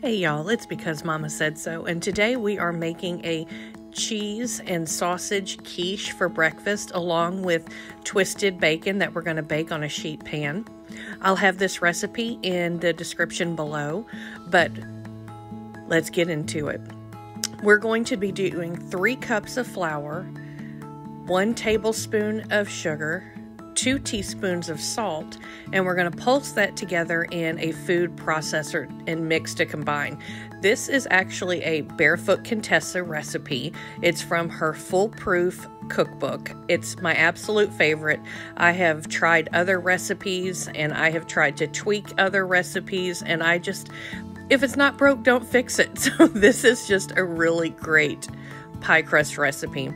Hey y'all, it's because Mama said so, and today we are making a cheese and sausage quiche for breakfast along with twisted bacon that we're going to bake on a sheet pan. I'll have this recipe in the description below, but let's get into it. We're going to be doing 3 cups of flour, 1 tablespoon of sugar, 2 teaspoons of salt, and we're going to pulse that together in a food processor and mix to combine. This is actually a Barefoot Contessa recipe. It's from her foolproof cookbook. It's my absolute favorite. I have tried other recipes and I have tried to tweak other recipes, and if it's not broke, don't fix it. So this is just a really great pie crust recipe.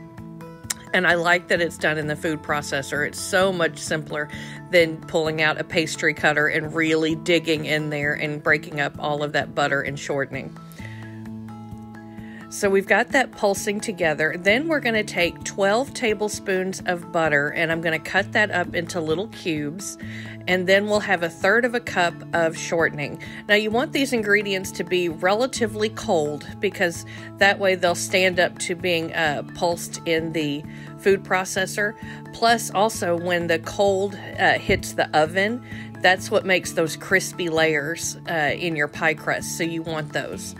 And I like that it's done in the food processor. It's so much simpler than pulling out a pastry cutter and really digging in there and breaking up all of that butter and shortening. So we've got that pulsing together. Then we're going to take 12 tablespoons of butter, and I'm going to cut that up into little cubes. And then we'll have 1/3 cup of shortening. Now you want these ingredients to be relatively cold because that way they'll stand up to being pulsed in the food processor. Plus also when the cold hits the oven, that's what makes those crispy layers in your pie crust. So you want those.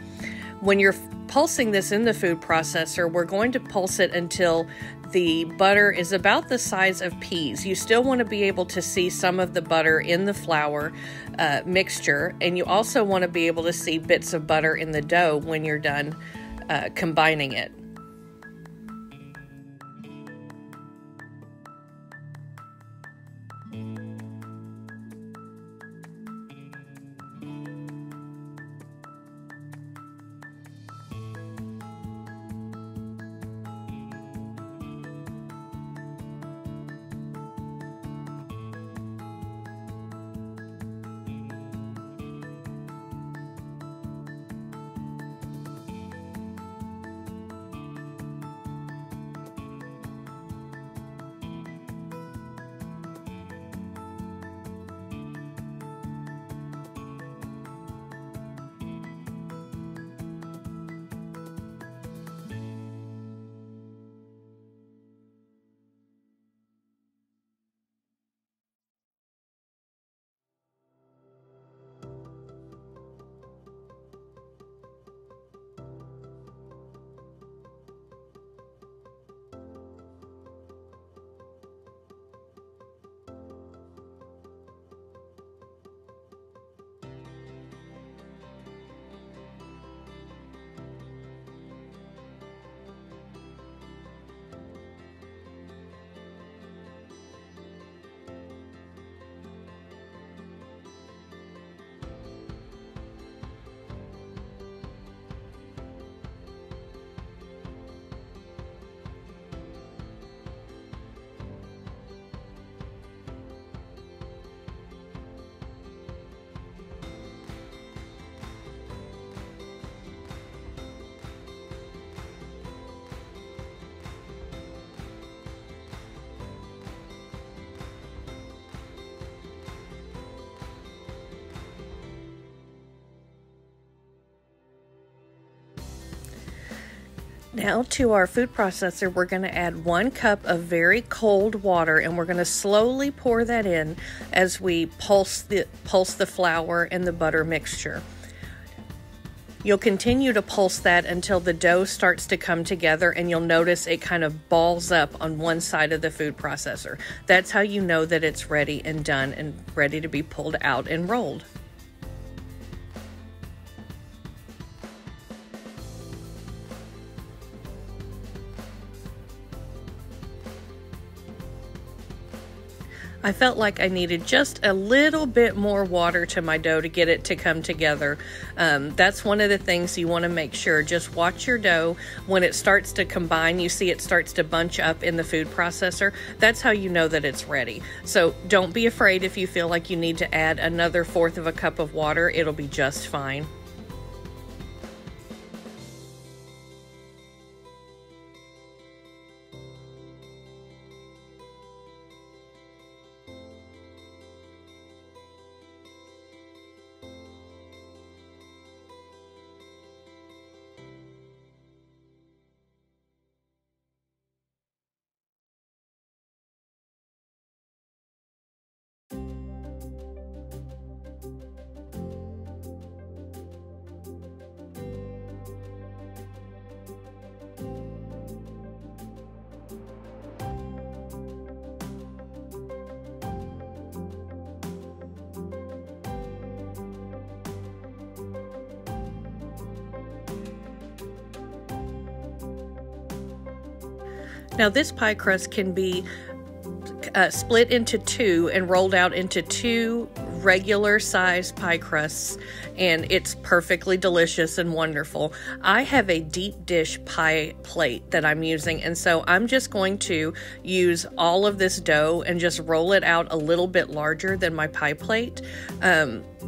When you're pulsing this in the food processor, we're going to pulse it until the butter is about the size of peas. You still want to be able to see some of the butter in the flour mixture, and you also want to be able to see bits of butter in the dough when you're done combining it. Now to our food processor, we're going to add 1 cup of very cold water, and we're going to slowly pour that in as we pulse the flour and the butter mixture. You'll continue to pulse that until the dough starts to come together, and you'll notice it kind of balls up on one side of the food processor. That's how you know that it's ready and done and ready to be pulled out and rolled. I felt like I needed just a little bit more water to my dough to get it to come together. That's one of the things you want to make sure. Just watch your dough. When it starts to combine, you see it starts to bunch up in the food processor. That's how you know that it's ready. So don't be afraid if you feel like you need to add another 1/4 cup of water. It'll be just fine. Now this pie crust can be split into two and rolled out into two regular size pie crusts, and it's perfectly delicious and wonderful. I have a deep dish pie plate that I'm using, and so I'm just going to use all of this dough and just roll it out a little bit larger than my pie plate.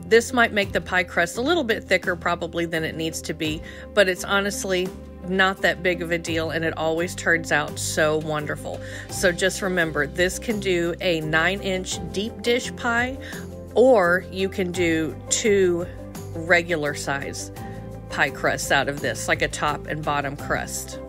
This might make the pie crust a little bit thicker probably than it needs to be, but it's honestly not that big of a deal, and it always turns out so wonderful. So just remember, this can do a 9-inch deep dish pie, or you can do two regular size pie crusts out of this, like a top and bottom crust.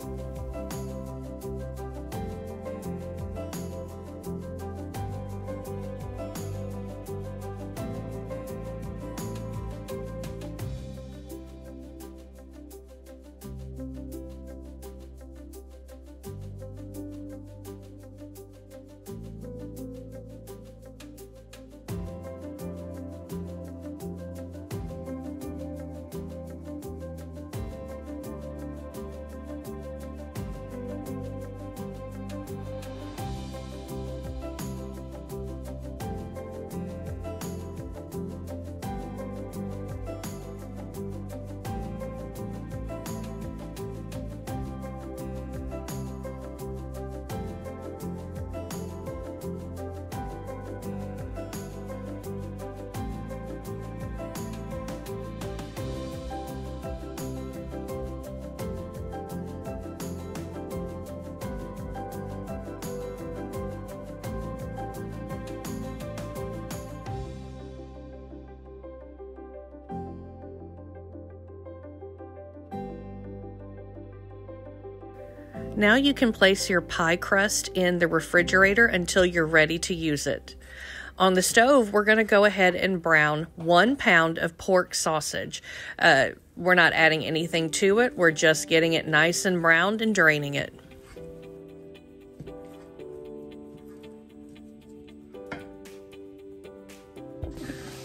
Now you can place your pie crust in the refrigerator until you're ready to use it. On the stove, we're going to go ahead and brown 1 pound of pork sausage. We're not adding anything to it. We're just getting it nice and browned and draining it.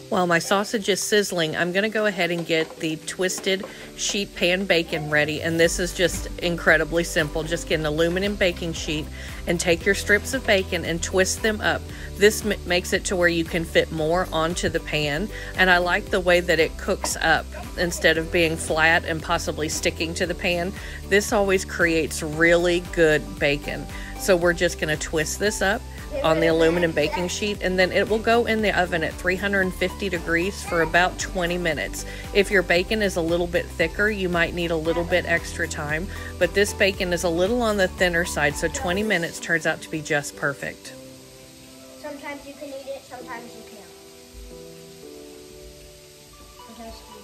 While my sausage is sizzling, I'm going to go ahead and get the twisted sheet pan bacon ready, and this is just incredibly simple. Just get an aluminum baking sheet and take your strips of bacon and twist them up. This makes it to where you can fit more onto the pan, and I like the way that it cooks up instead of being flat and possibly sticking to the pan. This always creates really good bacon. So we're just going to twist this up on the aluminum baking sheet, and then it will go in the oven at 350 degrees for about 20 minutes. If your bacon is a little bit thicker, you might need a little bit extra time, but this bacon is a little on the thinner side, so 20 minutes turns out to be just perfect. Sometimes you can eat it, sometimes you can't. Sometimes you can.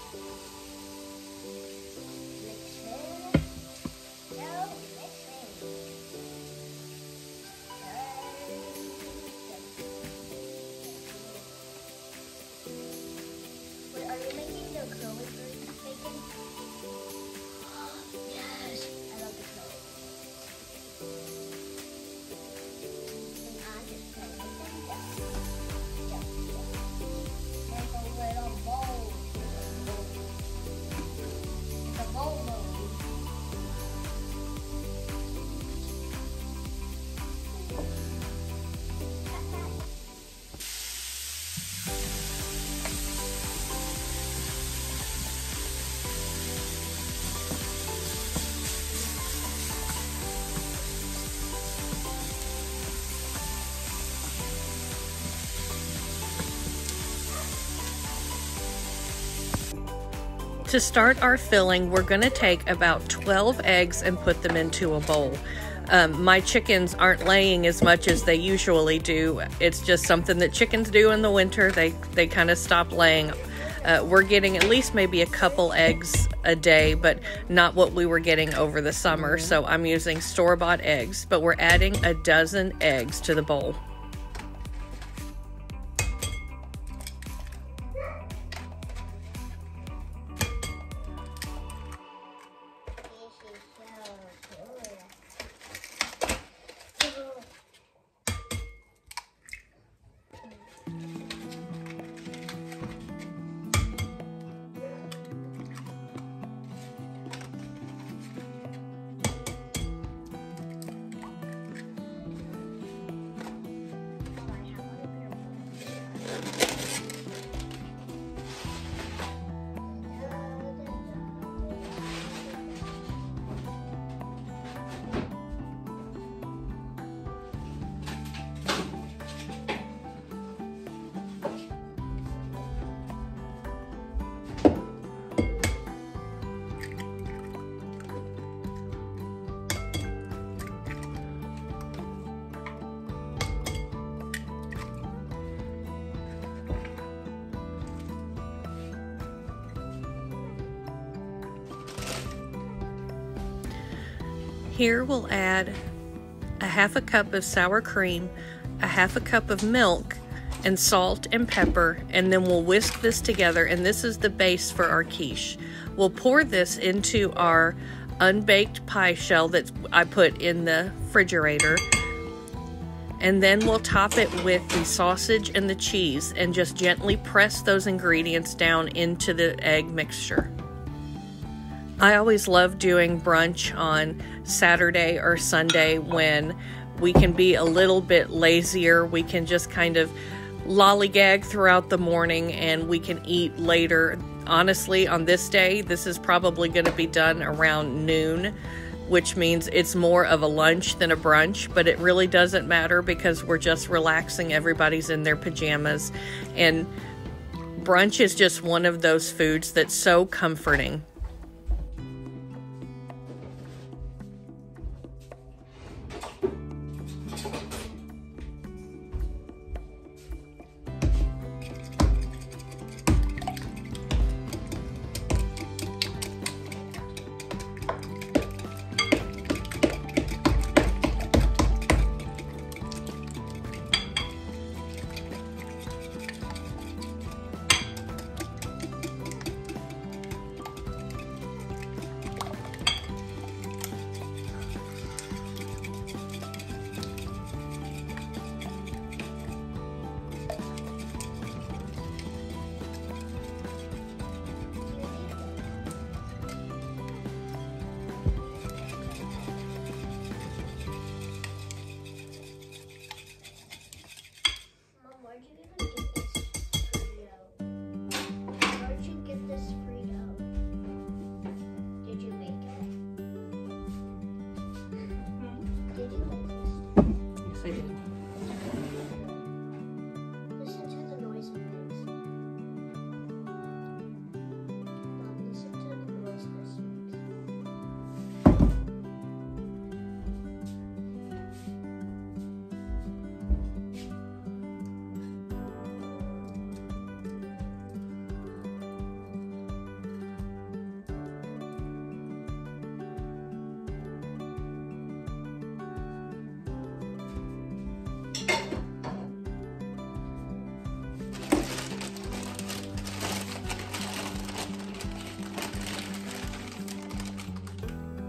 To start our filling, we're going to take about 12 eggs and put them into a bowl. My chickens aren't laying as much as they usually do. It's just something that chickens do in the winter. They kind of stop laying. We're getting at least maybe a couple eggs a day, but not what we were getting over the summer. So I'm using store-bought eggs, but we're adding a dozen eggs to the bowl. Here we'll add a half a cup of sour cream, a half a cup of milk, and salt and pepper, and then we'll whisk this together, and this is the base for our quiche. We'll pour this into our unbaked pie shell that I put in the refrigerator, and then we'll top it with the sausage and the cheese and just gently press those ingredients down into the egg mixture. I always love doing brunch on Saturday or Sunday when we can be a little bit lazier. We can just kind of lollygag throughout the morning and we can eat later. Honestly, on this day, this is probably going to be done around noon, which means it's more of a lunch than a brunch, but it really doesn't matter because we're just relaxing. Everybody's in their pajamas, and brunch is just one of those foods that's so comforting.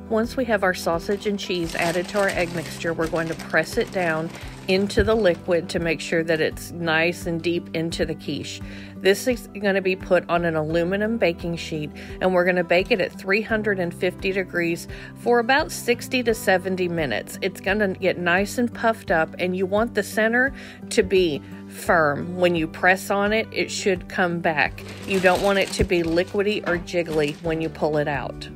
Once we have our sausage and cheese added to our egg mixture, we're going to press it down into the liquid to make sure that it's nice and deep into the quiche. This is going to be put on an aluminum baking sheet, and we're going to bake it at 350 degrees for about 60 to 70 minutes. It's going to get nice and puffed up, and you want the center to be firm. When you press on it, it should come back. You don't want it to be liquidy or jiggly when you pull it out.